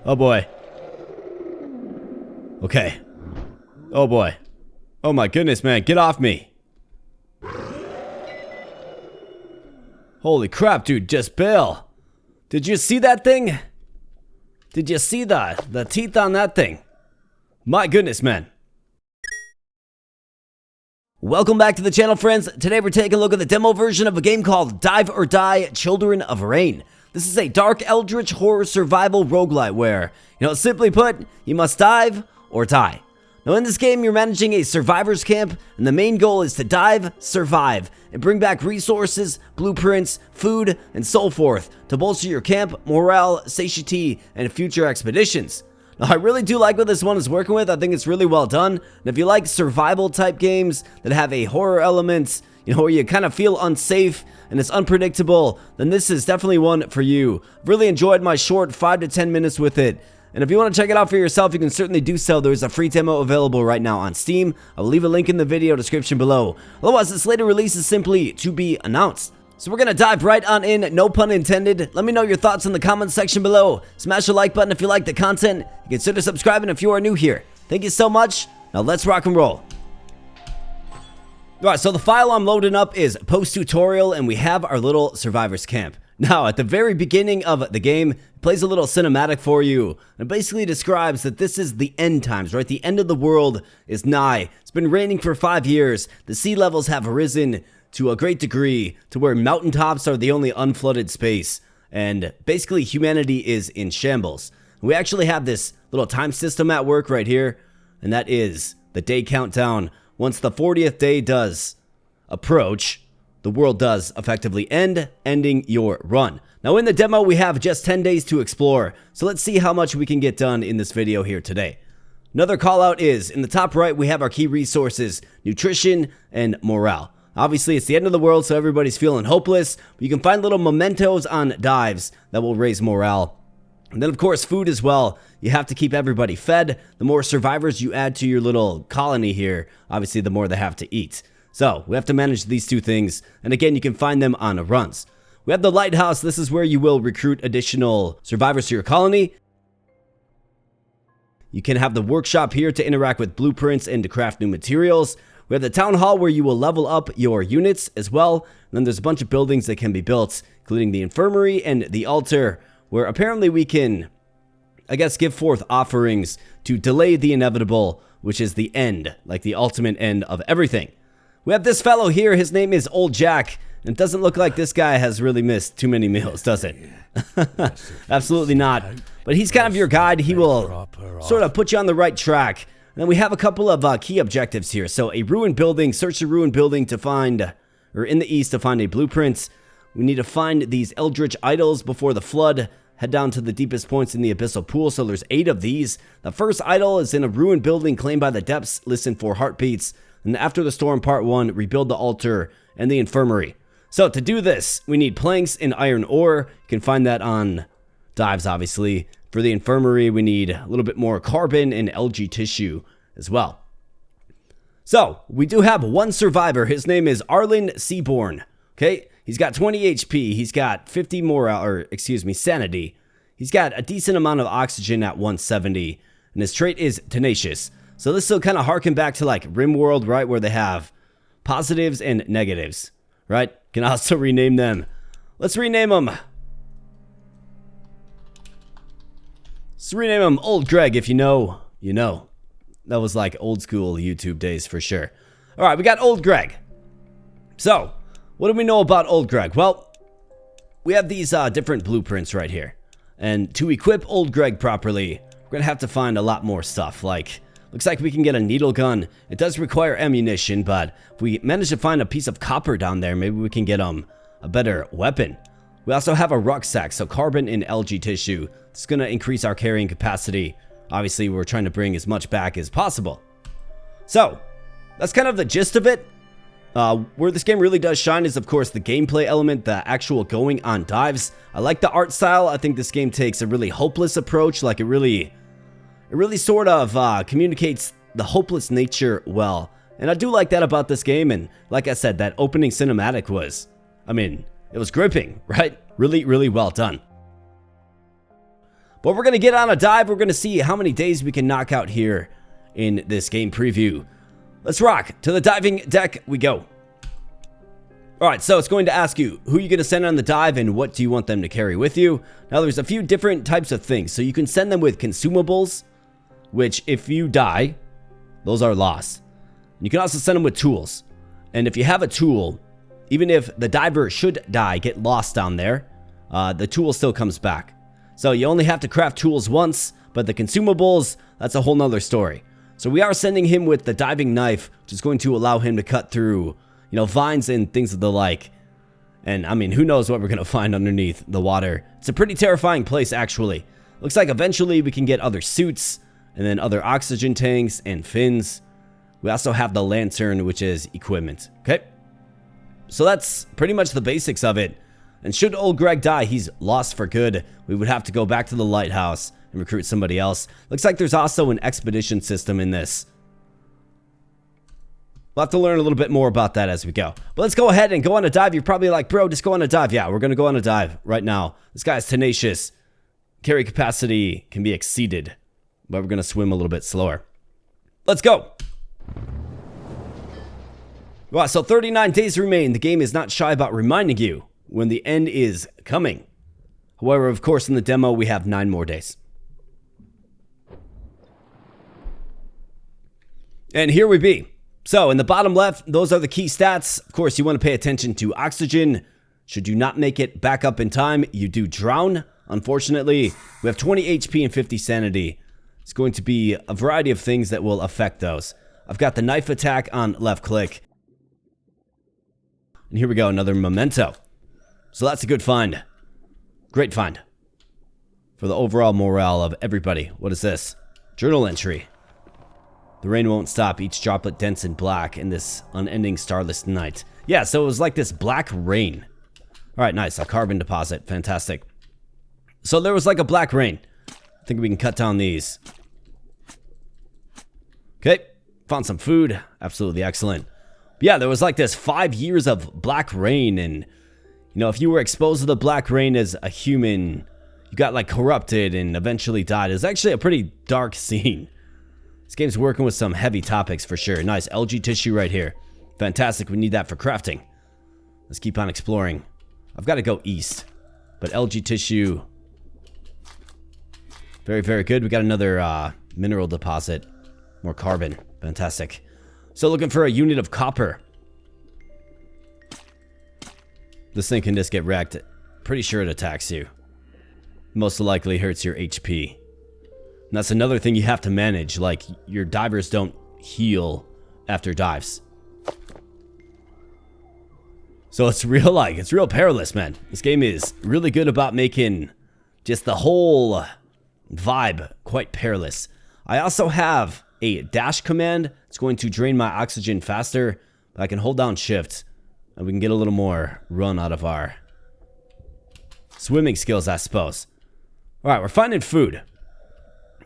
Oh boy. Okay. Oh boy. Oh my goodness, man. Get off me. Holy crap, dude. Just Bill. Did you see that thing? Did you see the teeth on that thing? My goodness, man. Welcome back to the channel, friends. Today we're taking a look at the demo version of a game called Dive or Die Children of Rain. This is a dark eldritch horror survival roguelite where, simply put, you must dive or die. Now in this game, you're managing a survivor's camp, and the main goal is to dive, survive, and bring back resources, blueprints, food, and so forth to bolster your camp, morale, satiety, and future expeditions. Now I really do like what this one is working with. I think it's really well done. And if you like survival type games that have a horror element, where you kind of feel unsafe and it's unpredictable, then this is definitely one for you. Really enjoyed my short 5 to 10 minutes with it. And if you want to check it out for yourself, you can certainly do so. There's a free demo available right now on Steam. I will leave a link in the video description below. Otherwise, this later release is simply to be announced. So we're going to dive right on in, no pun intended. Let me know your thoughts in the comments section below. Smash the like button if you like the content. Consider subscribing if you are new here. Thank you so much. Now let's rock and roll. Alright, so the file I'm loading up is post-tutorial, and we have our little survivor's camp. Now, at the very beginning of the game, it plays a little cinematic for you. And it basically describes that this is the end times, right? The end of the world is nigh. It's been raining for 5 years. The sea levels have risen to a great degree to where mountaintops are the only unflooded space. And basically, humanity is in shambles. We actually have this little time system at work right here. And that is the day countdown. Once the 40th day does approach, the world does effectively end, ending your run. Now in the demo, we have just 10 days to explore, so let's see how much we can get done in this video here today. Another call out is, in the top right, we have our key resources, nutrition and morale. Obviously, it's the end of the world, so everybody's feeling hopeless, but you can find little mementos on dives that will raise morale. And then, of course, food as well. You have to keep everybody fed. The more survivors you add to your little colony here, obviously, the more they have to eat. So, we have to manage these two things, and again, you can find them on runs. We have the lighthouse. This is where you will recruit additional survivors to your colony. You can have the workshop here to interact with blueprints and to craft new materials. We have the town hall where you will level up your units as well. And then there's a bunch of buildings that can be built, including the infirmary and the altar, where apparently we can, give forth offerings to delay the inevitable, which is the end, like the ultimate end of everything. We have this fellow here. His name is Old Jack. And it doesn't look like this guy has really missed too many meals, does it? Absolutely not. But he's kind of your guide. He will sort of put you on the right track. And then we have a couple of key objectives here. So a ruined building. Search the ruined building to find, or in the east to find a blueprint. We need to find these Eldritch idols before the flood. Head down to the deepest points in the Abyssal Pool. So there's 8 of these. The first idol is in a ruined building claimed by the depths. Listen for heartbeats. And after the storm, part 1, rebuild the altar and the infirmary. So to do this, we need planks and iron ore. You can find that on dives, obviously. For the infirmary, we need a little bit more carbon and algae tissue as well. So we do have one survivor. His name is Arlen Seaborn. Okay, he's got 20 HP. He's got 50 sanity. He's got a decent amount of oxygen at 170, and his trait is tenacious. So this will kind of harken back to like RimWorld, right, where they have positives and negatives, right? Can also rename them. Let's rename them. Let's rename him Old Greg. If you know, you know. That was like old school YouTube days for sure. All right, we got Old Greg. So, what do we know about Old Greg? Well, we have these different blueprints right here. And to equip Old Greg properly, we're going to have to find a lot more stuff. Like, looks like we can get a needle gun. It does require ammunition, but if we manage to find a piece of copper down there, maybe we can get a better weapon. We also have a rucksack, so carbon and algae tissue. It's going to increase our carrying capacity. Obviously, we're trying to bring as much back as possible. So, that's kind of the gist of it. Where this game really does shine is, of course, the gameplay element, the actual going on dives. I like the art style. I think this game takes a really hopeless approach. Like, it really sort of communicates the hopeless nature well. And I do like that about this game. And like I said, that opening cinematic was, it was gripping, right? Really, really well done. But we're going to get on a dive. We're going to see how many days we can knock out here in this game preview. Let's rock. To the diving deck we go. Alright, so it's going to ask you, who are you going to send on the dive and what do you want them to carry with you? Now, there's a few different types of things. So you can send them with consumables, which if you die, those are lost. You can also send them with tools. And if you have a tool, even if the diver should die, get lost down there, the tool still comes back. So you only have to craft tools once, but the consumables, that's a whole nother story. So we are sending him with the diving knife, which is going to allow him to cut through, you know, vines and things of the like. And I mean, who knows what we're going to find underneath the water. It's a pretty terrifying place, actually. Looks like eventually we can get other suits, and then other oxygen tanks and fins. We also have the lantern, which is equipment. Okay. So that's pretty much the basics of it. And should old Greg die, he's lost for good. We would have to go back to the lighthouse and recruit somebody else. Looks like there's also an expedition system in this. We'll have to learn a little bit more about that as we go. But let's go ahead and go on a dive. You're probably like, bro, just go on a dive. Yeah, we're going to go on a dive right now. This guy's tenacious. Carry capacity can be exceeded, but we're going to swim a little bit slower. Let's go. Wow, so 39 days remain. The game is not shy about reminding you when the end is coming. However, of course, in the demo, we have 9 more days. And here we be. So, in the bottom left, those are the key stats. Of course, you want to pay attention to oxygen. Should you not make it back up in time, you do drown. Unfortunately, we have 20 HP and 50 sanity. It's going to be a variety of things that will affect those. I've got the knife attack on left click. And here we go, another memento. So that's a good find. Great find. For the overall morale of everybody. What is this? Journal entry. The rain won't stop, each droplet dense and black in this unending starless night. Yeah, so it was like this black rain. Alright, nice. A carbon deposit. Fantastic. So there was like a black rain. I think we can cut down these. Okay. Found some food. Absolutely excellent. But yeah, there was like this 5 years of black rain. And, you know, if you were exposed to the black rain as a human, you got like corrupted and eventually died. It's actually a pretty dark scene. This game's working with some heavy topics for sure. Nice algae tissue right here. Fantastic. We need that for crafting. Let's keep on exploring. I've got to go east. But algae tissue. Very, very good. We got another mineral deposit. More carbon. Fantastic. So looking for a unit of copper. This thing can just get wrecked. Pretty sure it attacks you. Most likely hurts your HP. And that's another thing you have to manage. Like, your divers don't heal after dives. So it's real perilous, man. This game is really good about making just the whole vibe quite perilous. I also have a dash command. It's going to drain my oxygen faster. But I can hold down shift and we can get a little more run out of our swimming skills, I suppose. Alright, we're finding food.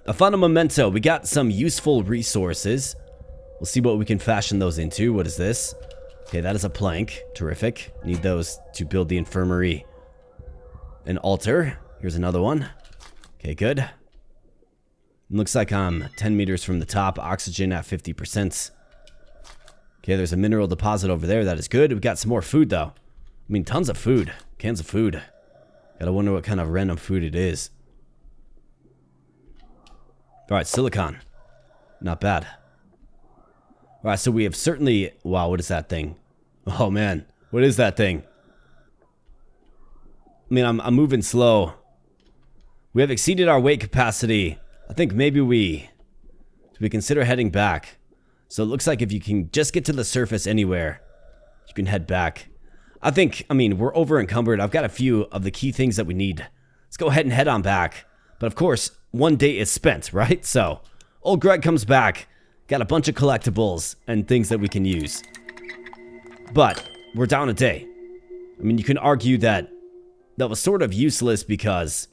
I found a memento. We got some useful resources. We'll see what we can fashion those into. What is this? Okay, that is a plank. Terrific. Need those to build the infirmary. An altar. Here's another one. Okay, good. Looks like I'm 10 meters from the top. Oxygen at 50%. Okay, there's a mineral deposit over there. That is good. We got some more food, though. I mean, tons of food. Cans of food. Gotta wonder what kind of random food it is. Alright, silicon. Not bad. Alright, so we have certainly... Wow, what is that thing? Oh, man. What is that thing? I mean, I'm moving slow. We have exceeded our weight capacity. I think maybe we consider heading back. So it looks like if you can just get to the surface anywhere, you can head back. I mean, we're over encumbered. I've got a few of the key things that we need. Let's go ahead and head on back. But of course, one day is spent, right? So, old Greg comes back. Got a bunch of collectibles and things that we can use. But, we're down a day. I mean, you can argue that was sort of useless because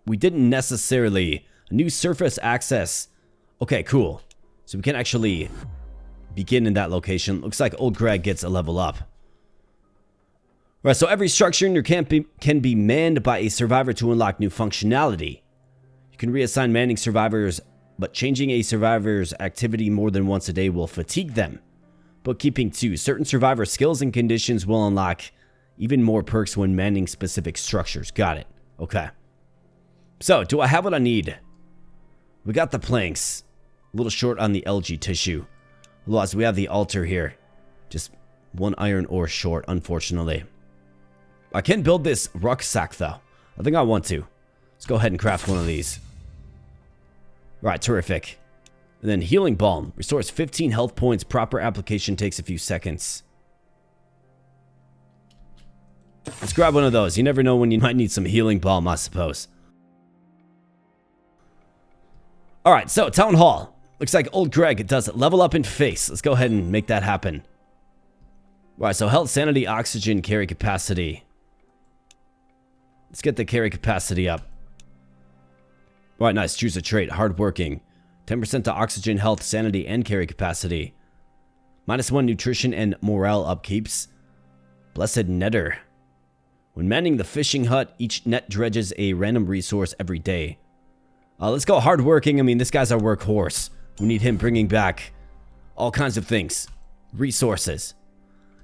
we didn't necessarily... New surface access. Okay, cool. So we can actually begin in that location. Looks like old Greg gets a level up. Right, so every structure in your camp can be manned by a survivor to unlock new functionality. You can reassign manning survivors, but changing a survivor's activity more than once a day will fatigue them. Bookkeeping 2. Certain survivor skills and conditions will unlock even more perks when manning specific structures. Got it. Okay. So, do I have what I need? We got the planks. A little short on the LG tissue. Otherwise, we have the altar here. Just one iron ore short, unfortunately. I can build this rucksack, though. I think I want to. Let's go ahead and craft one of these. Right, terrific. And then healing balm. Restores 15 health points. Proper application takes a few seconds. Let's grab one of those. You never know when you might need some healing balm, I suppose. Alright, so Town Hall. Looks like old Greg does level up in face. Let's go ahead and make that happen. Alright, so health, sanity, oxygen, carry capacity. Let's get the carry capacity up. Alright, nice. Choose a trait. Hardworking. 10% to oxygen, health, sanity, and carry capacity. -1 nutrition and morale upkeeps. Blessed netter. When manning the fishing hut, each net dredges a random resource every day. Let's go hardworking. I mean, this guy's our workhorse. We need him bringing back all kinds of things. Resources.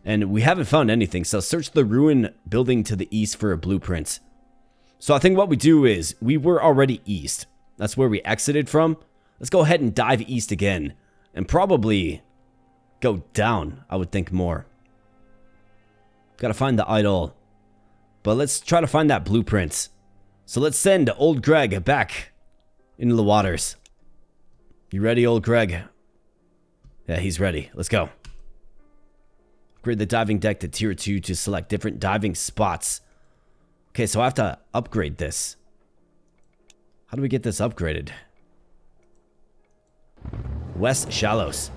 And we haven't found anything, so search the ruin building to the east for a blueprint. So I think what we do is, we were already east. That's where we exited from. Let's go ahead and dive east again. And probably go down, I would think more. Gotta find the idol. But let's try to find that blueprint. So let's send old Greg back into the waters. You ready, old Greg? Yeah, he's ready. Let's go. Upgrade the diving deck to tier 2 to select different diving spots. Okay, so I have to upgrade this. How do we get this upgraded? West Shallows.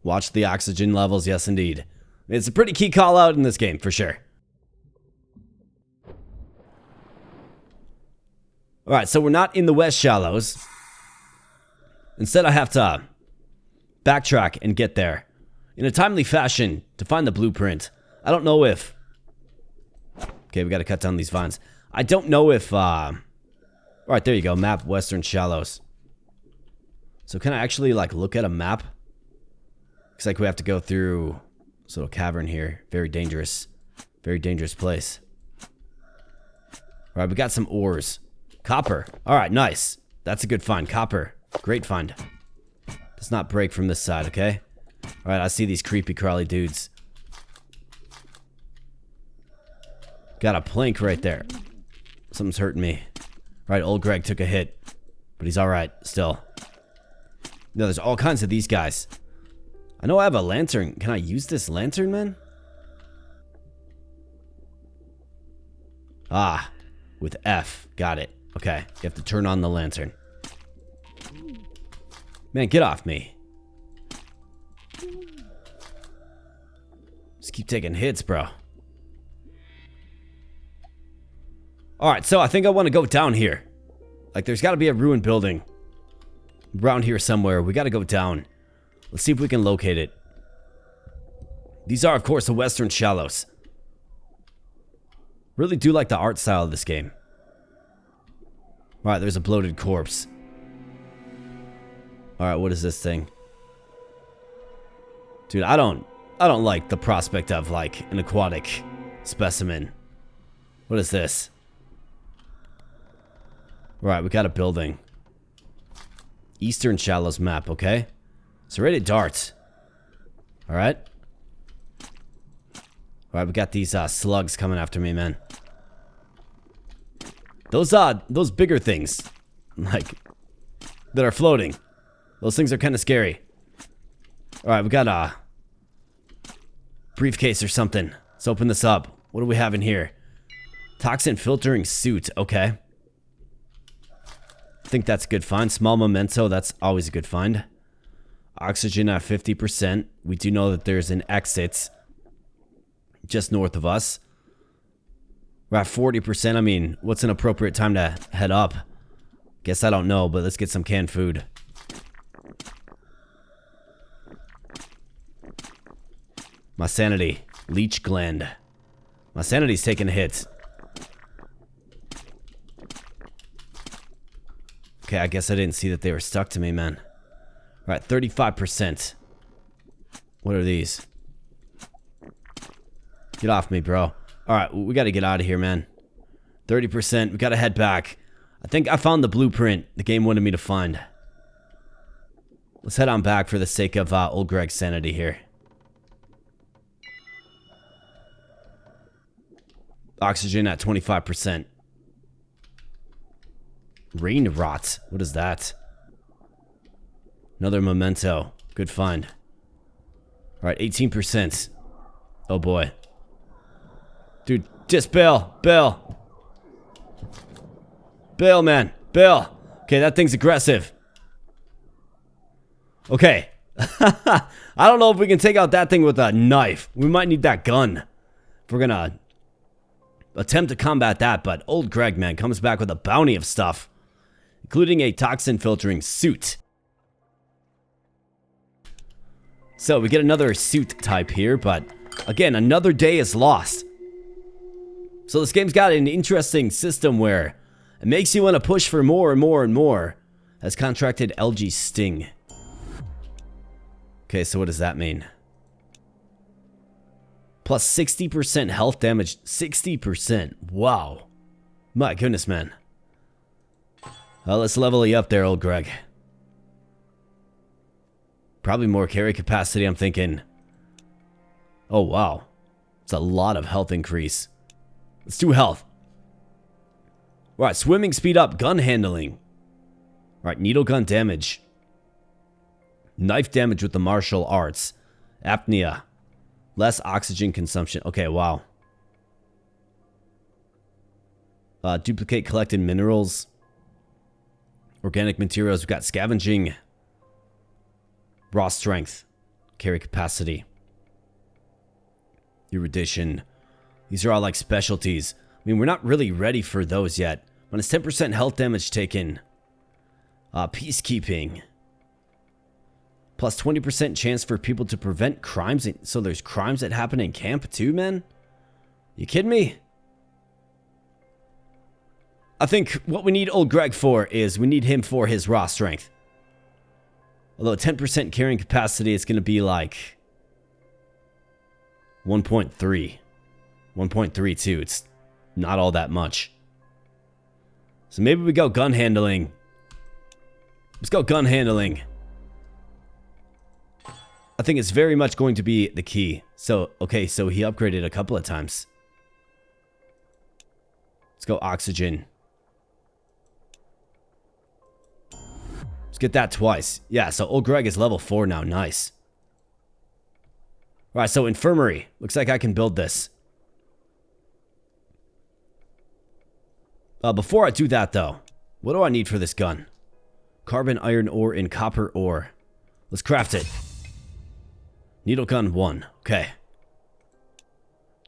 Watch the oxygen levels, yes indeed. It's a pretty key call out in this game, for sure. Alright, so we're not in the West Shallows. Instead, I have to backtrack and get there in a timely fashion to find the blueprint. I don't know if... Okay, we gotta cut down these vines. I don't know if... Alright, there you go. Map Western Shallows. So can I actually, like, look at a map? Looks like we have to go through this little cavern here. Very dangerous. Very dangerous place. Alright, we got some ores. Copper. Alright, nice. That's a good find. Copper. Great find. Does not break from this side, okay? Alright, I see these creepy crawly dudes. Got a plank right there. Something's hurting me. Alright, old Greg took a hit. But he's alright, still. No, there's all kinds of these guys. I know I have a lantern. Can I use this lantern, man? Ah, with F. Got it. Okay, you have to turn on the lantern. Man, get off me. Just keep taking hits, bro. Alright, so I think I want to go down here. Like, there's got to be a ruined building around here somewhere. We got to go down. Let's see if we can locate it. These are, of course, the Western Shallows. Really do like the art style of this game. Alright, there's a bloated corpse. Alright, what is this thing? Dude, I don't like the prospect of, like, an aquatic specimen. What is this? Right, we got a building. Eastern Shallows map, okay? So ready to dart. Alright. Alright, we got these slugs coming after me, man. Those bigger things, like, that are floating. Those things are kind of scary. Alright, we got a briefcase or something. Let's open this up. What do we have in here? Toxin filtering suit, okay. I think that's a good find. Small memento, that's always a good find. Oxygen at 50%. We do know that there's an exit just north of us. We're at 40%. I mean, what's an appropriate time to head up? Guess I don't know, but let's get some canned food. My sanity. Leech gland. My sanity's taking a hit. Okay, I guess I didn't see that they were stuck to me, man. Alright, 35%. What are these? Get off me, bro. Alright, we gotta get out of here, man. 30%. We gotta head back. I think I found the blueprint the game wanted me to find. Let's head on back for the sake of old Greg's sanity here. Oxygen at 25%. Rain rot. What is that? Another memento. Good find. Alright, 18%. Oh boy. Dude, just bail. Bail. Bail, man. Bail. Okay, that thing's aggressive. Okay. I don't know if we can take out that thing with a knife. We might need that gun if we're gonna attempt to combat that, but old Greg, man, comes back with a bounty of stuff, including a toxin filtering suit. So we get another suit type here, but again, another day is lost. So this game's got an interesting system where it makes you want to push for more and more and more. Has contracted LG Sting. Okay, so what does that mean? Plus 60% health damage. 60%. Wow. My goodness, man. Well, let's level you up there, old Greg. Probably more carry capacity, I'm thinking. Oh, wow. It's a lot of health increase. Let's do health. Alright, swimming speed up, gun handling. Alright, needle gun damage. Knife damage with the martial arts. Apnea. Less oxygen consumption. Okay, wow. Duplicate collected minerals. Organic materials. We've got scavenging. Raw strength. Carry capacity. Erudition. These are all like specialties. I mean, we're not really ready for those yet. Minus 10% health damage taken. Peacekeeping. Plus 20% chance for people to prevent crimes. So there's crimes that happen in camp too, man? You kidding me? I think what we need old Greg for is we need him for his raw strength. Although 10% carrying capacity is going to be like 1.3. 1.32. It's not all that much. So maybe we go gun handling. Let's go gun handling. I think it's very much going to be the key. So, okay, so he upgraded a couple of times. Let's go oxygen. Let's get that twice. Yeah, so old Greg is level 4 now. Nice. Alright, so infirmary. Looks like I can build this. Before I do that, though, what do I need for this gun? Carbon, iron ore, and copper ore. Let's craft it. Needle gun 1. Okay.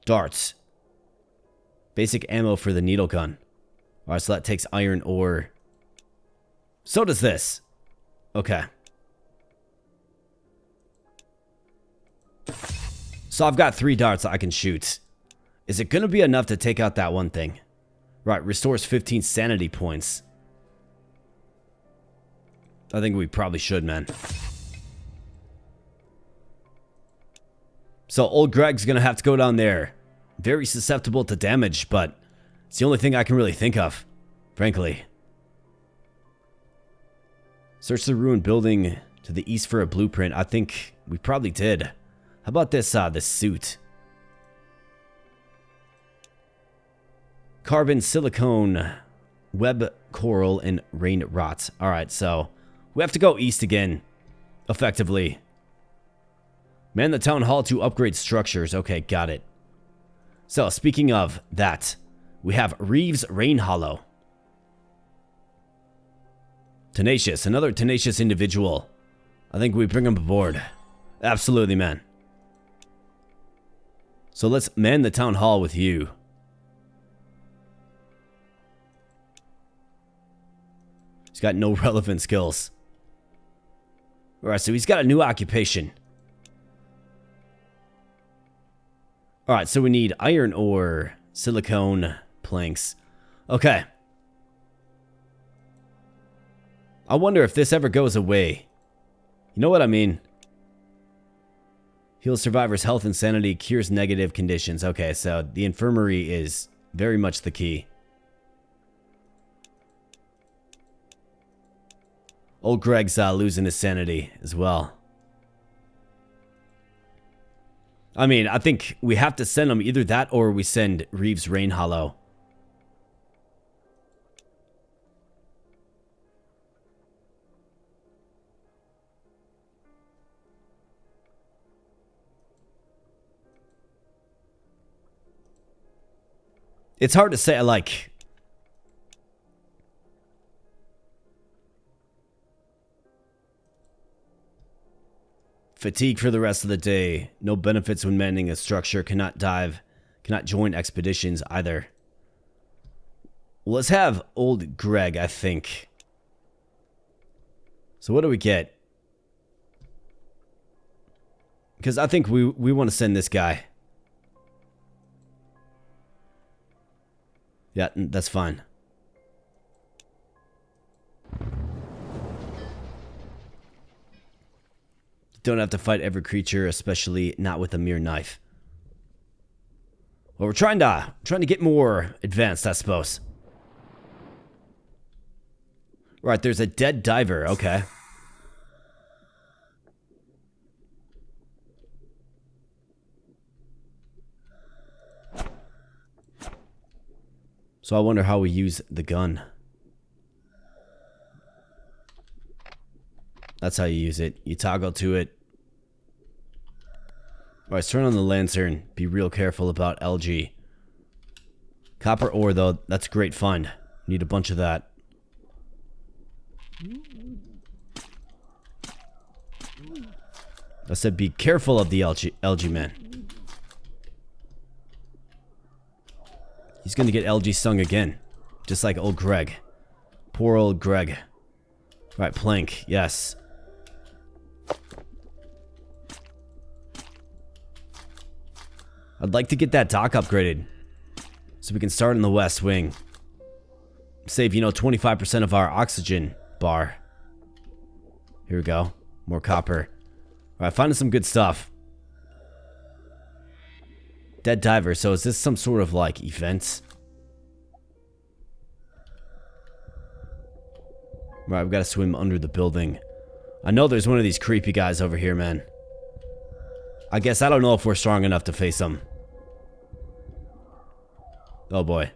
Darts. Basic ammo for the needle gun. Alright, so that takes iron ore. So does this. Okay. So I've got 3 darts I can shoot. Is it going to be enough to take out that one thing? Right, restores 15 sanity points. I think we probably should, man. So old Greg's going to have to go down there. Very susceptible to damage, but it's the only thing I can really think of, frankly. Search the ruined building to the east for a blueprint. I think we probably did. How about this, this suit? Carbon, silicone, web coral, and rain rot. Alright, so we have to go east again, effectively. Man the town hall to upgrade structures. Okay, got it. So, speaking of that, we have Reeves Rain Hollow. Tenacious, another tenacious individual. I think we bring him aboard. Absolutely, man. So let's man the town hall with you. He's got no relevant skills. Alright, so he's got a new occupation. Alright, so we need iron ore, silicone, planks. Okay. I wonder if this ever goes away. You know what I mean? Heals survivors' health and sanity, cures negative conditions. Okay, so the infirmary is very much the key. Old Greg's losing his sanity as well. I mean, I think we have to send him either that or we send Reeves Rain Hollow. It's hard to say, like... Fatigue for the rest of the day. No benefits when mending a structure. Cannot dive. Cannot join expeditions either. Well, let's have old Greg, I think. So what do we get? Because I think we want to send this guy. Yeah, that's fine. Don't have to fight every creature, especially not with a mere knife. Well, we're trying to get more advanced, I suppose. Right, there's a dead diver. Okay. So I wonder how we use the gun. That's how you use it. You toggle to it. Alright, let's turn on the lantern. Be real careful about LG. Copper ore, though, that's great fun. Need a bunch of that. I said be careful of the LG man. He's gonna get LG stung again. Just like old Greg. Poor old Greg. Right, plank, yes. I'd like to get that dock upgraded. So we can start in the west wing. Save, 25% of our oxygen bar. Here we go. More copper. Alright, finding some good stuff. Dead diver, so is this some sort of, like, event? Right, we've got to swim under the building. I know there's one of these creepy guys over here, man. I guess I don't know if we're strong enough to face them. Oh boy.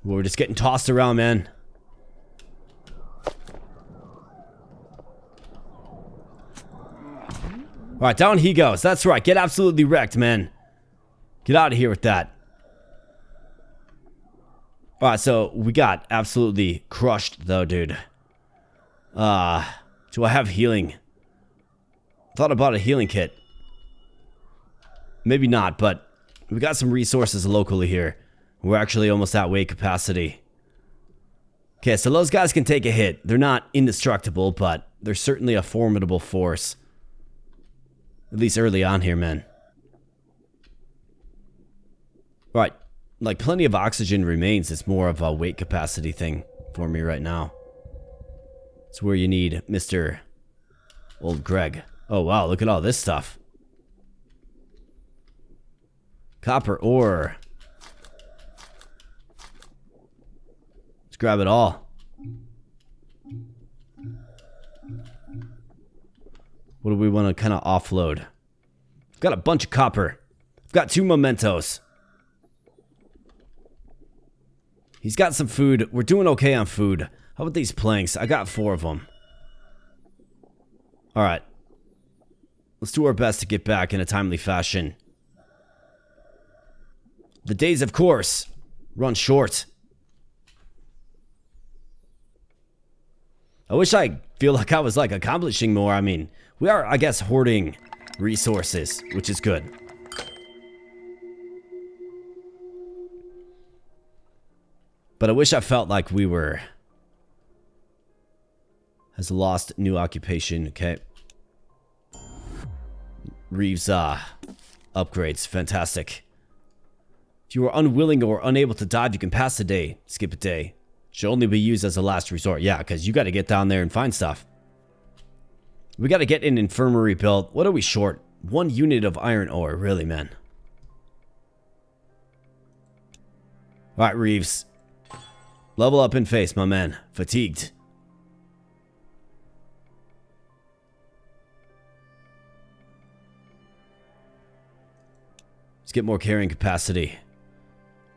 We're just getting tossed around, man. Alright, down he goes. That's right. Get absolutely wrecked, man. Get out of here with that. Alright, so we got absolutely crushed, though, dude. Do I have healing? Thought about a healing kit. Maybe not, but we got some resources locally here. We're actually almost at weight capacity. Okay, so those guys can take a hit. They're not indestructible, but they're certainly a formidable force. At least early on here, man. Right, like plenty of oxygen remains. It's more of a weight capacity thing for me right now. It's where you need Mr. Old Greg. Oh wow, look at all this stuff. Copper ore. Let's grab it all. What do we want to kind of offload? I've got a bunch of copper. I've got 2 mementos. He's got some food. We're doing okay on food. How about these planks? I got 4 of them. Alright. Let's do our best to get back in a timely fashion. The days, of course, run short. I wish I feel like I was, like, accomplishing more. I mean, we are, I guess, hoarding resources, which is good. But I wish I felt like we were... Has lost new occupation. Okay. Reeves, upgrades. Fantastic. If you are unwilling or unable to dive, you can pass the day. Skip a day. Should only be used as a last resort. Yeah, because you got to get down there and find stuff. We got to get an infirmary built. What are we short? 1 unit of iron ore. Really, man. Alright, Reeves. Level up in face, my man. Fatigued. Let's get more carrying capacity.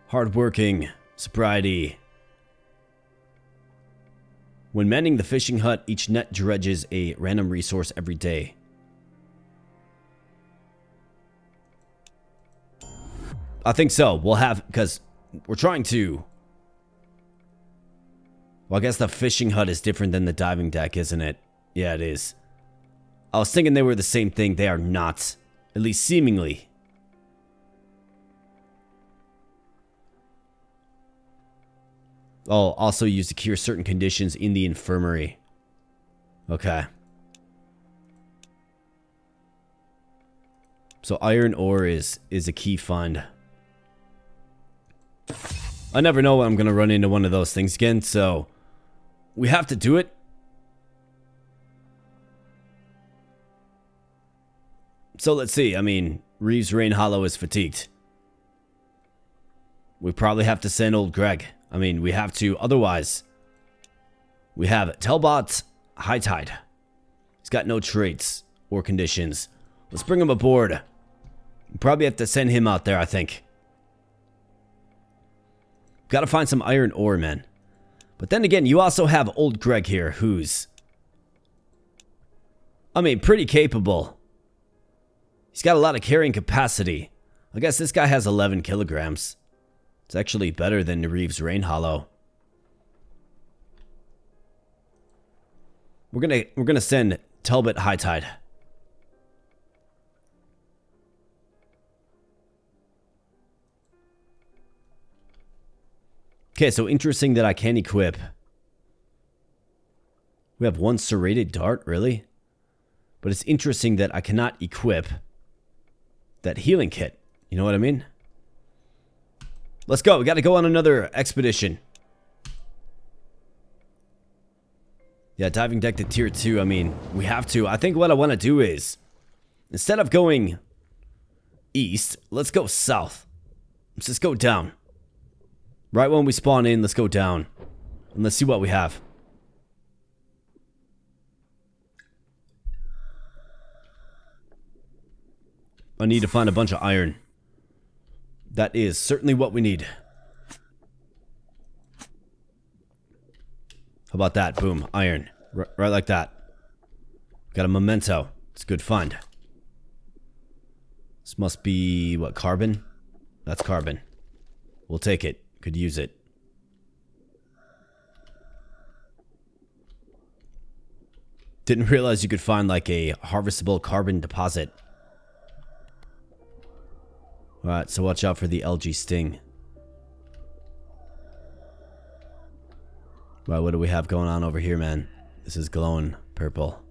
Hardworking. Sobriety. When manning the fishing hut, each net dredges a random resource every day. I think so. We'll have... Because we're trying to... Well, I guess the fishing hut is different than the diving deck, isn't it? Yeah, it is. I was thinking they were the same thing. They are not. At least seemingly. Oh, also used to cure certain conditions in the infirmary. Okay. So iron ore is a key find. I never know when I'm going to run into one of those things again, so... We have to do it. So let's see. I mean, Reeves Rain Hollow is fatigued. We probably have to send old Greg. I mean, we have to. Otherwise, we have Telbot High Tide. He's got no traits or conditions. Let's bring him aboard. We probably have to send him out there, I think. Got to find some iron ore, man. But then again, you also have old Greg here, who's... I mean, pretty capable. He's got a lot of carrying capacity. I guess this guy has 11 kilograms. It's actually better than Reeves Rain Hollow. We're gonna send Talbot High Tide. Okay, so interesting that I can equip. We have 1 serrated dart, really? But it's interesting that I cannot equip that healing kit. You know what I mean? Let's go. We got to go on another expedition. Yeah, diving deck to tier 2. I mean, we have to. I think what I want to do is, instead of going east, let's go south. Let's just go down. Right when we spawn in, let's go down. And let's see what we have. I need to find a bunch of iron. That is certainly what we need. How about that? Boom. Iron. Right like that. Got a memento. It's a good find. This must be, what, carbon? That's carbon. We'll take it. Could use it. Didn't realize you could find like a harvestable carbon deposit. Alright, so watch out for the LG Sting. Right, what do we have going on over here, man? This is glowing purple.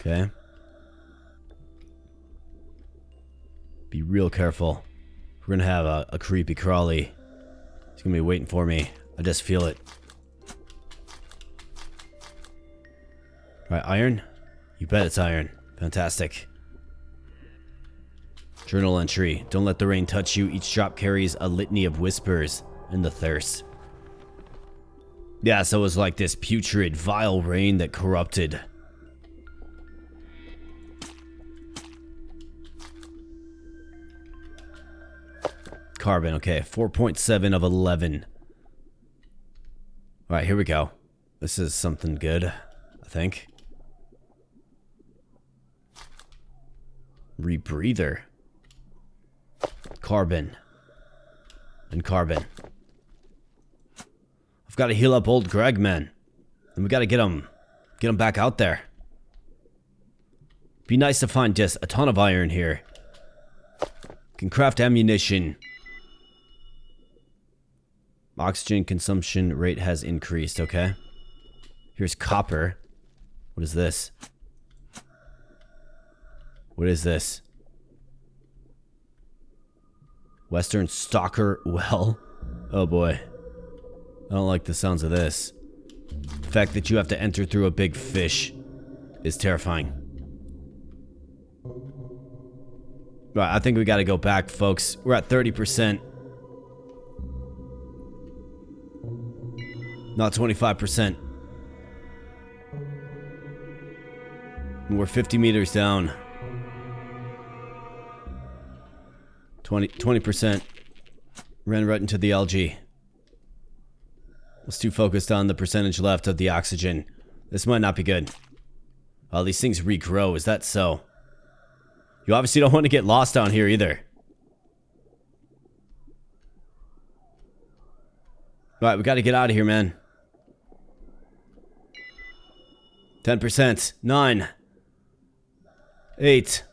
Okay. Be real careful. We're gonna have a creepy crawly. He's gonna be waiting for me. I just feel it. Alright, iron? You bet it's iron. Fantastic. Journal entry. Don't let the rain touch you. Each drop carries a litany of whispers and the thirst. Yeah, so it was like this putrid, vile rain that corrupted. Carbon, okay. 4.7 of 11. Alright, here we go. This is something good, I think. Rebreather. Carbon. And carbon. I've got to heal up old Greg, man. And we gotta get them back out there. Be nice to find just a ton of iron here. Can craft ammunition. Oxygen consumption rate has increased, okay. Here's copper. What is this? What is this? Western Stalker Well. Oh boy. I don't like the sounds of this. The fact that you have to enter through a big fish is terrifying. Right, I think we gotta go back, folks. We're at 30%. Not 25%. And we're 50 meters down. 20%. Ran right into the algae. Was too focused on the percentage left of the oxygen. This might not be good. Oh, these things regrow. Is that so? You obviously don't want to get lost down here either. Alright, we got to get out of here, man. 10%. 9. 8.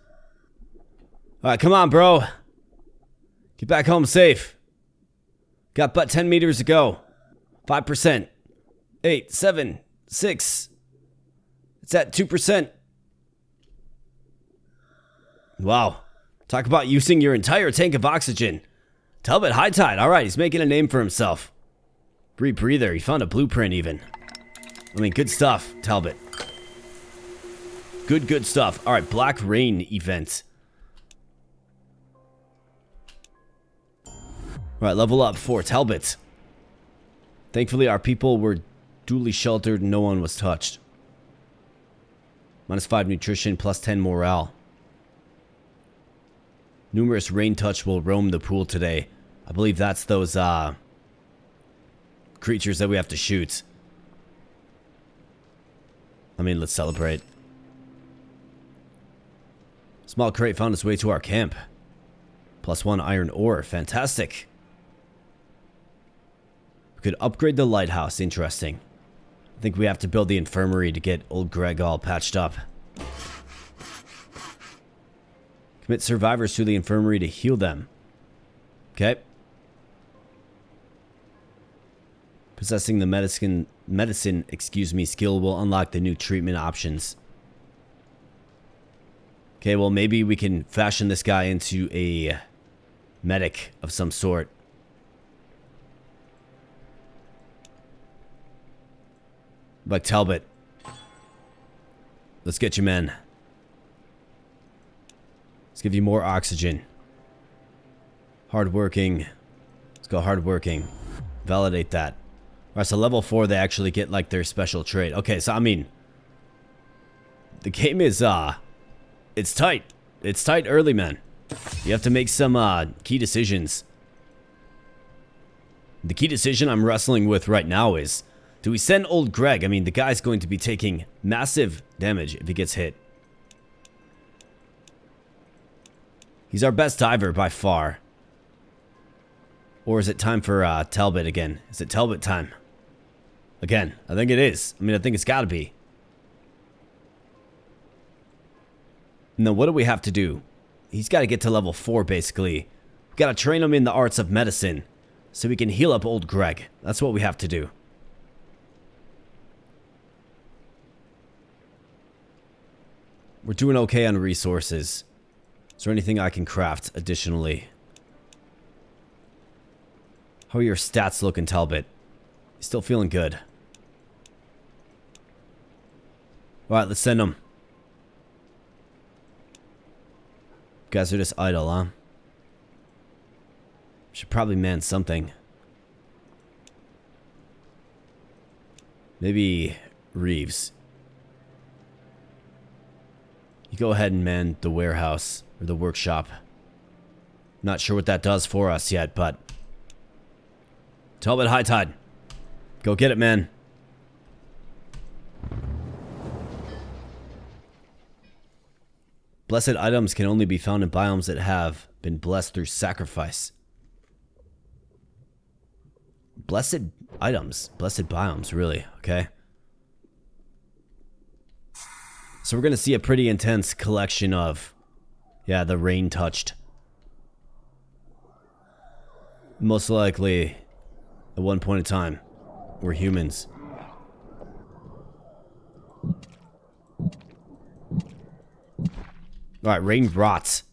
Alright, come on, bro. Get back home safe. Got but 10 meters to go. 5%. 8, 7, 6. It's at 2%. Wow. Talk about using your entire tank of oxygen. Talbot High Tide. Alright, he's making a name for himself. Breather. He found a blueprint even. I mean, good stuff, Talbot. Good stuff. Alright, Black Rain event. Alright, level up for Talbot. Thankfully, our people were duly sheltered and no one was touched. -5 nutrition, +10 morale. Numerous rain touch will roam the pool today. I believe that's those, creatures that we have to shoot. I mean, let's celebrate. Small crate found its way to our camp. +1 iron ore. Fantastic. We could upgrade the lighthouse. Interesting. I think we have to build the infirmary to get old Greg all patched up. Commit survivors to the infirmary to heal them. Okay. Possessing the medicine, skill will unlock the new treatment options. Okay, well maybe we can fashion this guy into a medic of some sort. Like Talbot. Let's get you, men. Let's give you more oxygen. Hardworking. Let's go hardworking. Validate that. Alright, so level 4 they actually get like their special trait. Okay, so I mean, the game is it's tight. It's tight early, man. You have to make some key decisions. The key decision I'm wrestling with right now is, do we send old Greg? I mean, the guy's going to be taking massive damage if he gets hit. He's our best diver by far. Or is it time for Talbot again? Is it Talbot time? Again, I think it is. I mean, I think it's got to be. And then what do we have to do? He's got to get to level 4, basically. We've got to train him in the arts of medicine so we can heal up old Greg. That's what we have to do. We're doing okay on resources. Is there anything I can craft additionally? How are your stats looking, Talbot? You still feeling good? Alright, let's send them. You guys are just idle, huh? Should probably man something. Maybe Reeves. You go ahead and man the warehouse or the workshop. Not sure what that does for us yet, but Talbot High Tide. Go get it, man. Blessed items can only be found in biomes that have been blessed through sacrifice. Blessed items. Blessed biomes, really. Okay. So we're going to see a pretty intense collection of, yeah, the rain touched. Most likely, at one point in time, we're humans. Alright, rain rots.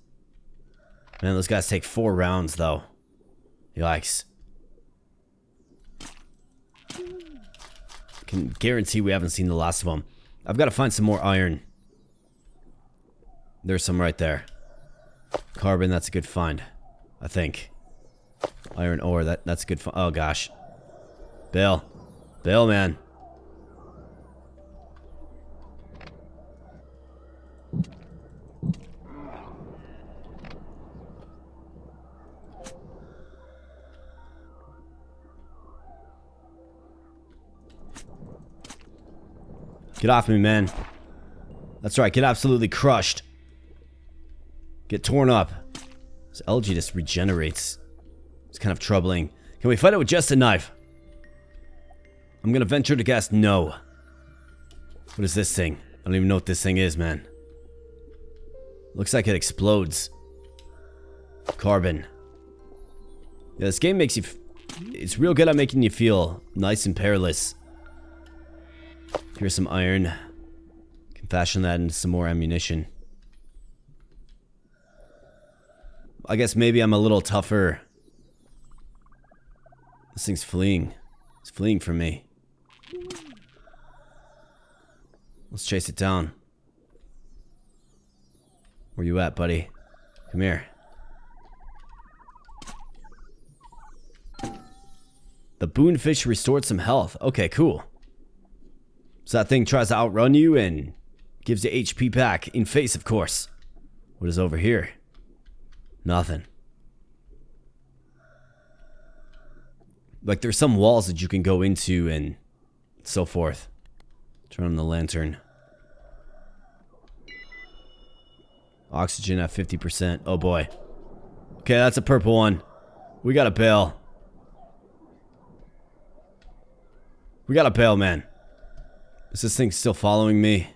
Man, those guys take 4 rounds, though. Yikes. Can guarantee we haven't seen the last of them. I've got to find some more iron. There's some right there. Carbon, that's a good find. I think. Iron ore, that's a good find. Oh, gosh. Bill. Bill, man. Get off me, man. That's right, get absolutely crushed. Get torn up. This algae just regenerates. It's kind of troubling. Can we fight it with just a knife? I'm gonna venture to guess no. What is this thing? I don't even know what this thing is, man. Looks like it explodes. Carbon. Yeah, this game makes you... It's real good at making you feel nice and perilous. Here's some iron. Can fashion that into some more ammunition. I guess maybe I'm a little tougher. This thing's fleeing. It's fleeing from me. Let's chase it down. Where you at, buddy? Come here. The boonfish restored some health. Okay, cool. So that thing tries to outrun you and gives you HP back. In face, of course. What is over here? Nothing. Like there's some walls that you can go into and so forth. Turn on the lantern. Oxygen at 50%. Oh boy. Okay, that's a purple one. We got a bail. We got a bail, man. Is this thing still following me?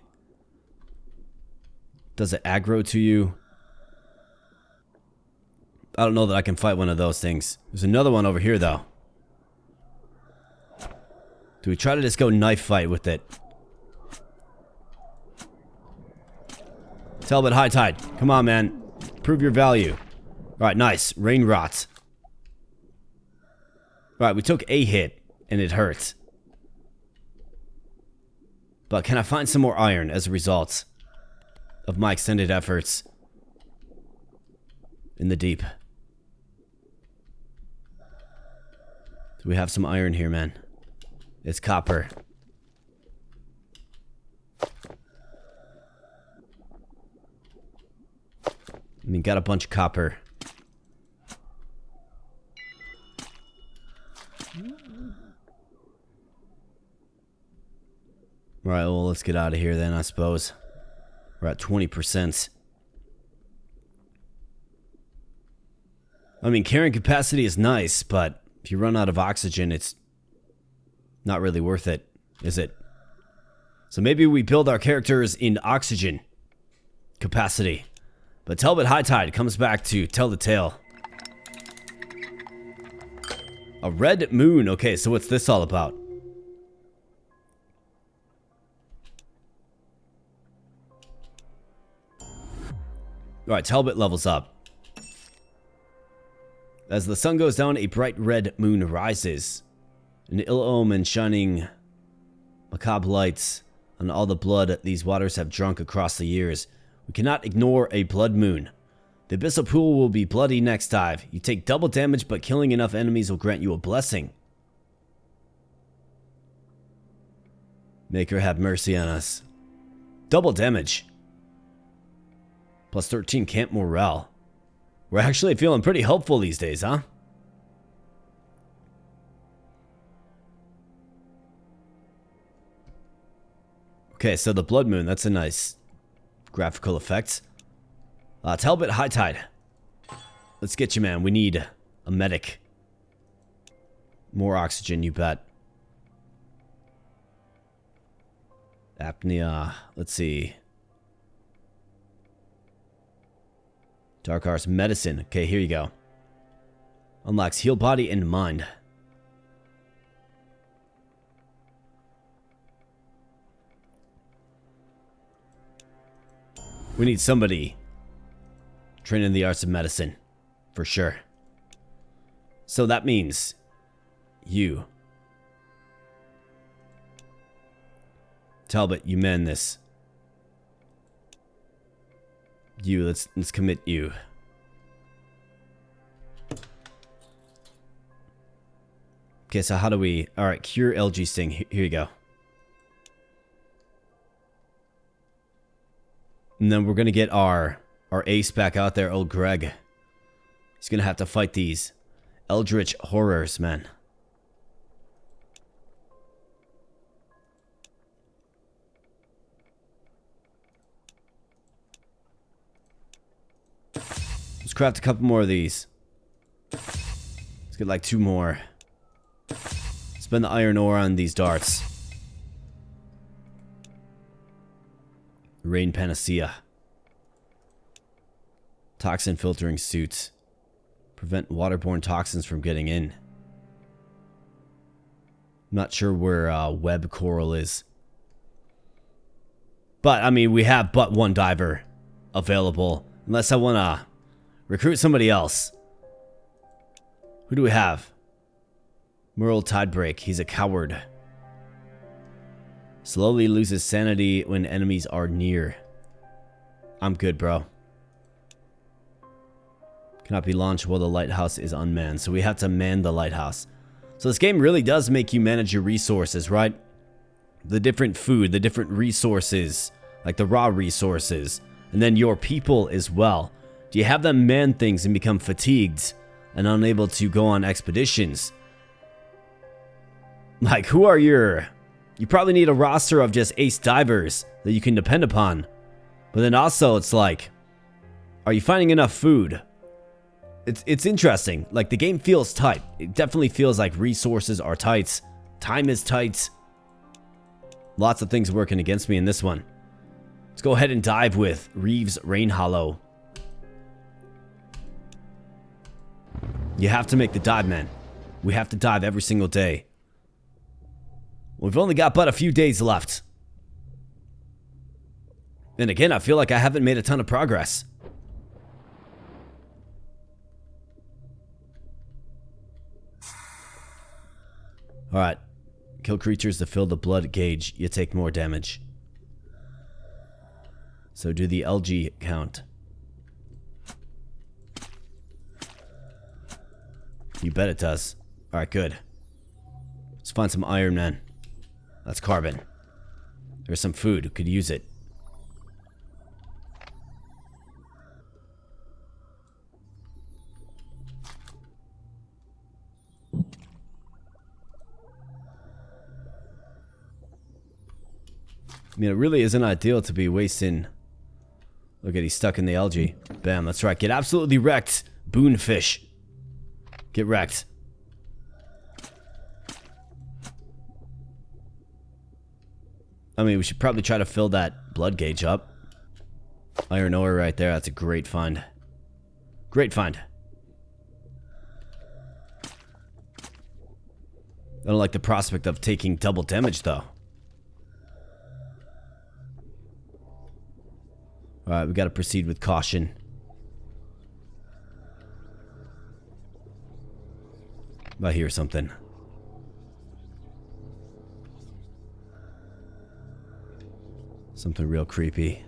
Does it aggro to you? I don't know that I can fight one of those things. There's another one over here, though. Do we try to just go knife fight with it? Talbot High Tide. Come on, man. Prove your value. Alright, nice. Rain rot. Alright, we took a hit, and it hurts. But can I find some more iron as a result of my extended efforts in the deep? Do we have some iron here, man? It's copper. I mean, got a bunch of copper. Alright, well, let's get out of here then, I suppose. We're at 20%. I mean, carrying capacity is nice, but if you run out of oxygen, it's not really worth it, is it? So maybe we build our characters in oxygen capacity. But Talbot High Tide comes back to tell the tale. A red moon. Okay, so what's this all about? Alright, Talbot levels up. As the sun goes down, a bright red moon rises. An ill omen shining macabre lights on all the blood these waters have drunk across the years. We cannot ignore a blood moon. The Abyssal Pool will be bloody next dive. You take double damage, but killing enough enemies will grant you a blessing. Maker have mercy on us. Double damage. Plus 13 camp morale. We're actually feeling pretty hopeful these days, huh? Okay, so the blood moon, that's a nice graphical effect. Talbot High Tide. Let's get you, man. We need a medic. More oxygen, you bet. Apnea. Let's see. Dark Arts Medicine. Okay, here you go. Unlocks heal body and mind. We need somebody trained in the arts of medicine. For sure. So that means you. Talbot, you man this. You, let's commit you. Okay, so how do we... Alright, cure LG Sting. Here you go. And then we're going to get our ace back out there, old Greg. He's going to have to fight these Eldritch horrors, man. Let's craft a couple more of these. Let's get like 2 more. Spend the iron ore on these darts. Rain Panacea. Toxin filtering suits. Prevent waterborne toxins from getting in. I'm not sure where web coral is. But, I mean, we have but one diver available. Unless I want to recruit somebody else. Who do we have? Merle Tidebreak. He's a coward. Slowly loses sanity when enemies are near. I'm good, bro. Cannot be launched while the lighthouse is unmanned. So we have to man the lighthouse. So this game really does make you manage your resources, right? The different food, the different resources. Like the raw resources. And then your people as well. Do you have them man things and become fatigued and unable to go on expeditions? Like, who are your... You probably need a roster of just ace divers that you can depend upon. But then also, it's like, are you finding enough food? It's interesting. Like, the game feels tight. It definitely feels like resources are tight. Time is tight. Lots of things working against me in this one. Let's go ahead and dive with Reeves Rain Hollow. You have to make the dive, man. We have to dive every single day. We've only got but a few days left. And again, I feel like I haven't made a ton of progress. Alright. Kill creatures to fill the blood gauge. You take more damage. So do the LG count. You bet it does. Alright, good. Let's find some iron, man. That's carbon. There's some food. Could use it. I mean, it really isn't ideal to be wasting... Look at, he's stuck in the algae. Bam, that's right. Get absolutely wrecked, boonfish. Get wrecked. I mean, we should probably try to fill that blood gauge up. Iron ore right there. That's a great find. Great find. I don't like the prospect of taking double damage, though. Alright, we gotta proceed with caution. I hear something. Something real creepy.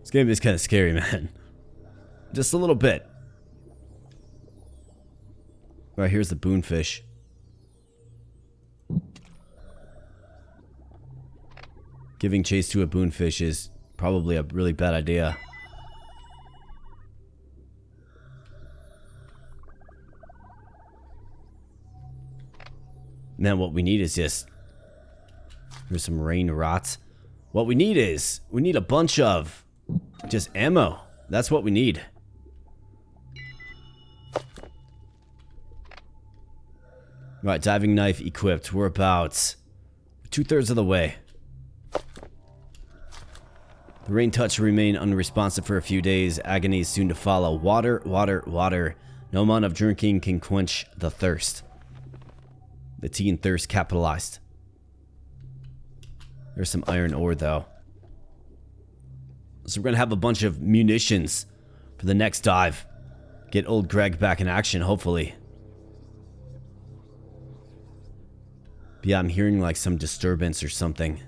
This game is kind of scary, man. Just a little bit. Alright, here's the boonfish. Giving chase to a boonfish is probably a really bad idea. Man, what we need is just... Here's some rain rot. What we need is... We need a bunch of... Just ammo. That's what we need. Right, diving knife equipped. We're about 2/3 of the way. The rain touch will remain unresponsive for a few days. Agony is soon to follow. Water, water, water. No amount of drinking can quench the thirst. The T in thirst capitalized. There's some iron ore, though. So we're going to have a bunch of munitions for the next dive. Get old Greg back in action, hopefully. But yeah, I'm hearing like some disturbance or something.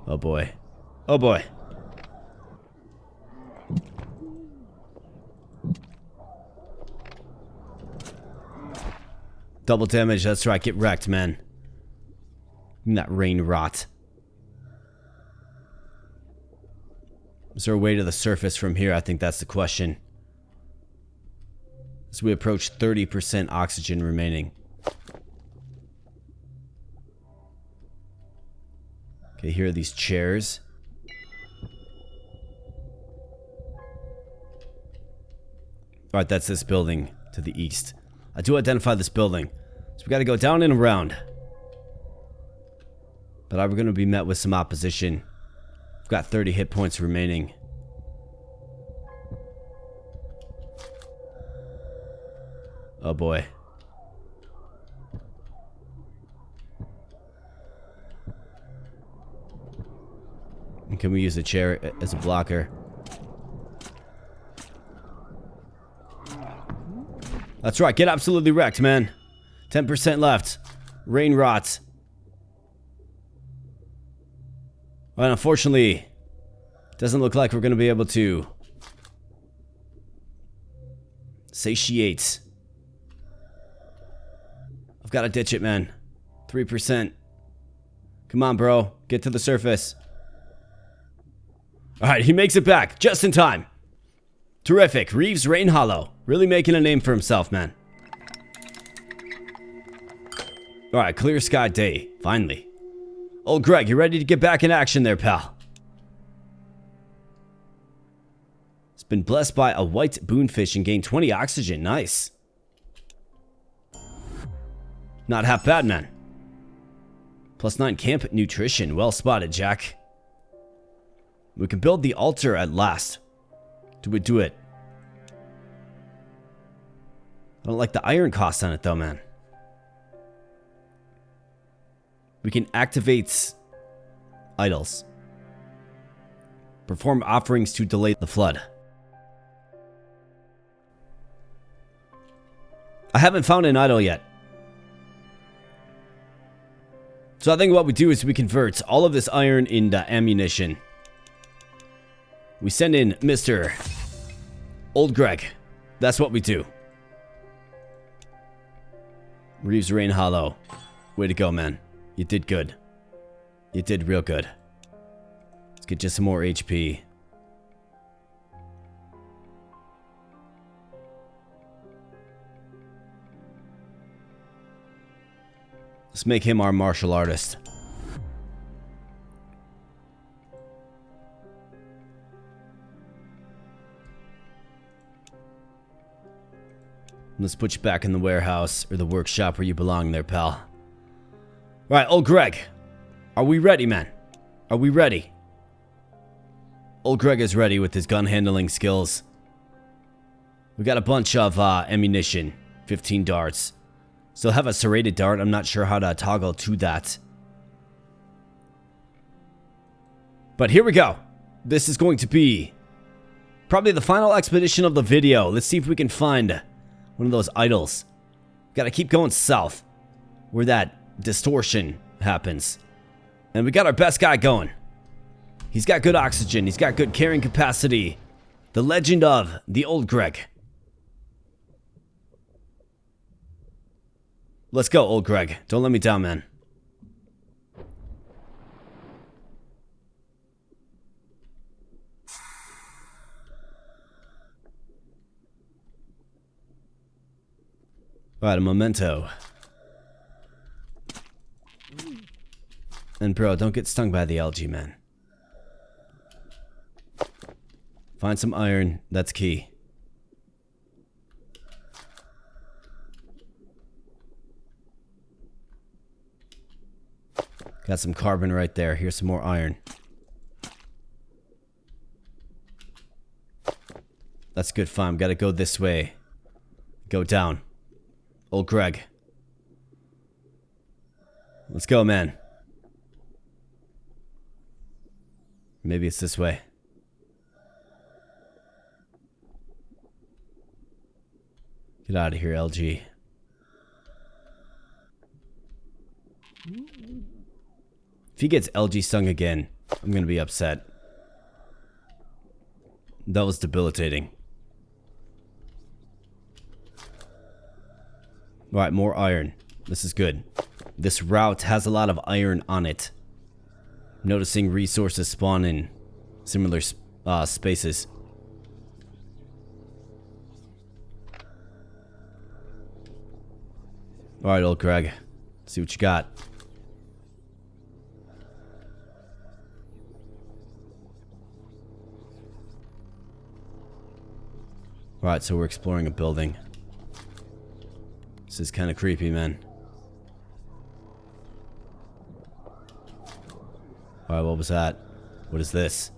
Oh boy. Oh boy. Double damage, that's right. Get wrecked, man. That rain rot. Is there a way to the surface from here? I think that's the question. As we approach 30% oxygen remaining. Okay, here are these chairs. Alright, that's this building to the east. I do identify this building. So we gotta go down and around. But we're gonna be met with some opposition. We've got 30 hit points remaining. Oh boy. And can we use a chair as a blocker? That's right, get absolutely wrecked, man. 10% left. Rain rot. Well, unfortunately, doesn't look like we're going to be able to satiate. I've got to ditch it, man. 3%. Come on, bro. Get to the surface. Alright, he makes it back. Just in time. Terrific. Reeves Rain Hollow. Really making a name for himself, man. Alright, clear sky day. Finally. Old Greg, you ready to get back in action there, pal? It's been blessed by a white boonfish and gained 20 oxygen. Nice. Not half bad, man. +9 camp nutrition. Well spotted, Jack. We can build the altar at last. Do we do it? I don't like the iron cost on it, though, man. We can activate idols. Perform offerings to delay the flood. I haven't found an idol yet. So I think what we do is we convert all of this iron into ammunition. We send in Mr. Old Greg. That's what we do. Reeves Rain Hollow. Way to go, man. You did good. You did real good. Let's get you some more HP. Let's make him our martial artist. Let's put you back in the warehouse or the workshop where you belong there, pal. Alright, old Greg. Are we ready, man? Are we ready? Old Greg is ready with his gun handling skills. We got a bunch of ammunition. 15 darts. Still have a serrated dart. I'm not sure how to toggle to that. But here we go. This is going to be probably the final expedition of the video. Let's see if we can find one of those idols. Gotta keep going south, where that distortion happens. And we got our best guy going. He's got good oxygen. He's got good carrying capacity. The legend of the Old Greg. Let's go, Old Greg. Don't let me down, man. Alright, a memento. And bro, don't get stung by the algae, man. Find some iron. That's key. Got some carbon right there. Here's some more iron. That's good fun. Gotta go this way. Go down. Old Greg. Let's go, man. Maybe it's this way. Get out of here, LG. If he gets LG stung again, I'm gonna be upset. That was debilitating. Alright, more iron. This is good. This route has a lot of iron on it. Noticing resources spawn in similar spaces. Alright, old Greg. See what you got. Alright, so we're exploring a building. This is kind of creepy, man. Alright, what was that? What is this?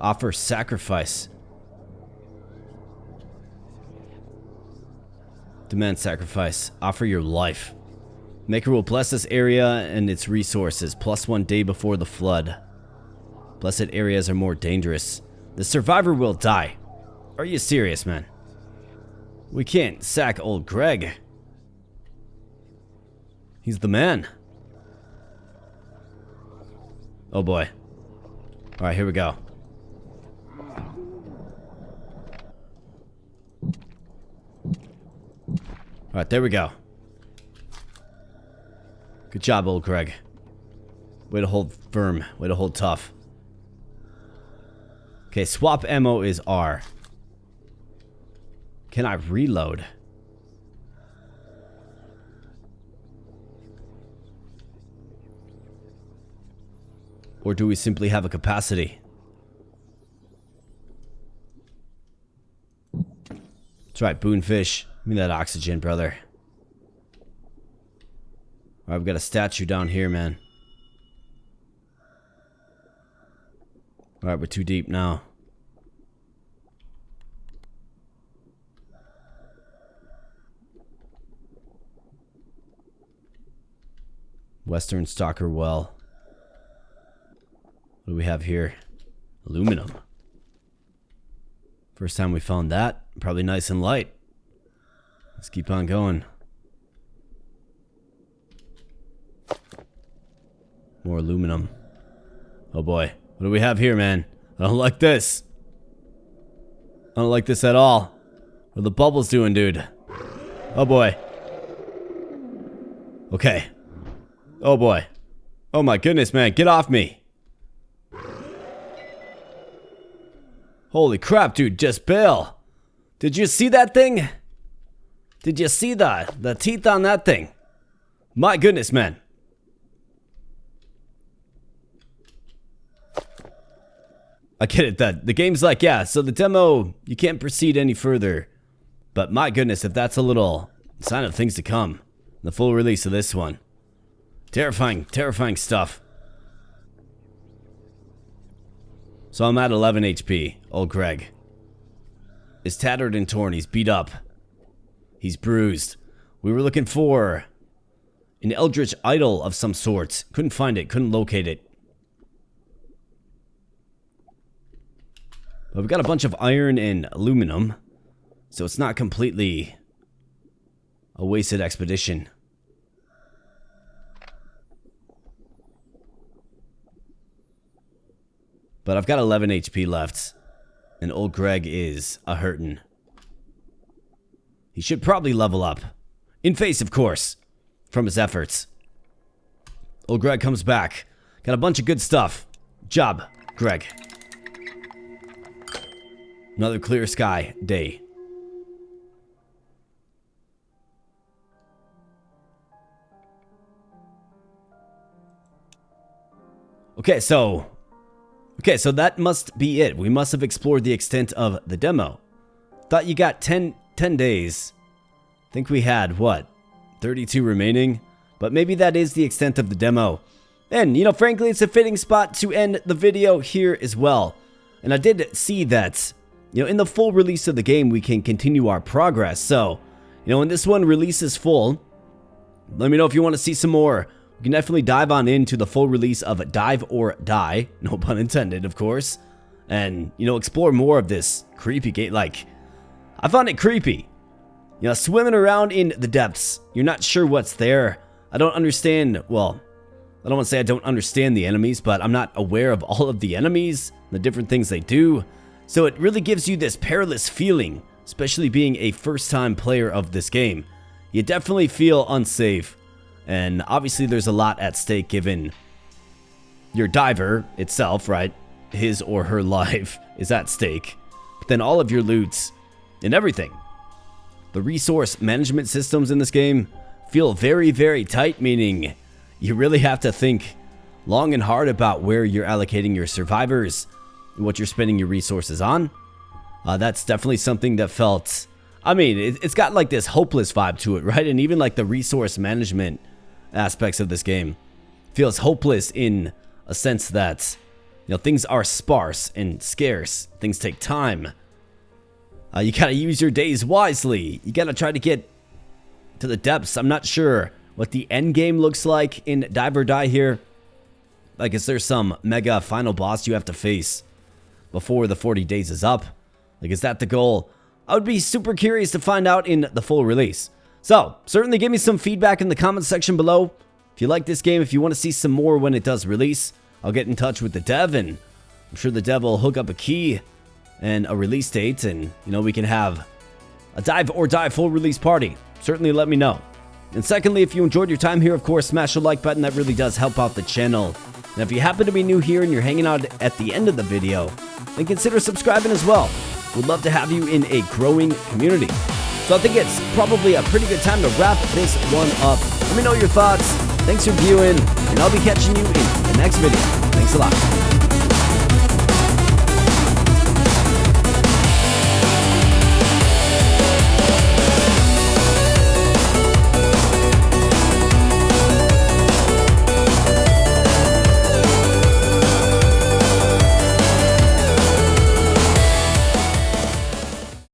Offer sacrifice. Demand sacrifice. Offer your life. Maker will bless this area and its resources. +1 day before the flood. Blessed areas are more dangerous. The survivor will die. Are you serious, man? We can't sack old Greg. He's the man. Oh boy. Alright, here we go. Alright, there we go. Good job, old Greg. Way to hold firm. Way to hold tough. Okay, swap ammo is R. Can I reload? Or do we simply have a capacity? That's right, Boonfish. Give me that oxygen, brother. Alright, we've got a statue down here, man. Alright, we're too deep now. Western Stalker Well. What do we have here? Aluminum. First time we found that. Probably nice and light. Let's keep on going. More aluminum. Oh boy. What do we have here, man? I don't like this. I don't like this at all. What are the bubbles doing, dude? Oh boy. Okay. Oh boy. Oh my goodness, man. Get off me. Holy crap, dude. Just bail. Did you see that thing? Did you see the teeth on that thing? My goodness, man. I get it, that the game's like, yeah, so the demo, you can't proceed any further. But my goodness, if that's a little sign of things to come. The full release of this one. Terrifying, terrifying stuff. So I'm at 11 HP. Old Greg is tattered and torn. He's beat up. He's bruised. We were looking for an Eldritch idol of some sort. Couldn't find it. Couldn't locate it. But we've got a bunch of iron and aluminum. So it's not completely a wasted expedition. But I've got 11 HP left. And old Greg is a hurtin'. He should probably level up. In face, of course. From his efforts. Old Greg comes back. Got a bunch of good stuff. Job, Greg. Another clear sky day. Okay, so that must be it. We must have explored the extent of the demo. Thought you got 10 days think we had, what, 32 remaining? But maybe that is the extent of the demo. And, you know, frankly, it's a fitting spot to end the video here as well. And I did see that, you know, in the full release of the game, we can continue our progress. So, you know, when this one releases full, let me know if you want to see some more. We can definitely dive on into the full release of Dive or Die, no pun intended, of course. And, you know, explore more of this creepy game. Like, I found it creepy. You know, swimming around in the depths. You're not sure what's there. I don't understand, well, I don't want to say I don't understand the enemies, but I'm not aware of all of the enemies, the different things they do. So it really gives you this perilous feeling, especially being a first-time player of this game. You definitely feel unsafe, and obviously there's a lot at stake given your diver itself, right? His or her life is at stake. But then all of your loots and everything. The resource management systems in this game feel very, very tight, meaning you really have to think long and hard about where you're allocating your survivors and what you're spending your resources on. That's definitely something that felt, I mean, it's got like this hopeless vibe to it, right? And even like the resource management aspects of this game feels hopeless in a sense that, you know, things are sparse and scarce. Things take time. You gotta use your days wisely. You gotta try to get to the depths. I'm not sure what the end game looks like in Dive or Die here. Like, is there some mega final boss you have to face before the 40 days is up? Like, is that the goal? I would be super curious to find out in the full release. So, certainly give me some feedback in the comments section below. If you like this game, if you want to see some more when it does release, I'll get in touch with the dev, and I'm sure the dev will hook up a key and a release date, and, you know, we can have a Dive or Die full release party. Certainly let me know. And secondly, if you enjoyed your time here, of course, smash the like button. That really does help out the channel. And if you happen to be new here and you're hanging out at the end of the video, then consider subscribing as well. We'd love to have you in a growing community. So I think it's probably a pretty good time to wrap this one up. Let me know your thoughts. Thanks for viewing, and I'll be catching you in the next video. Thanks a lot.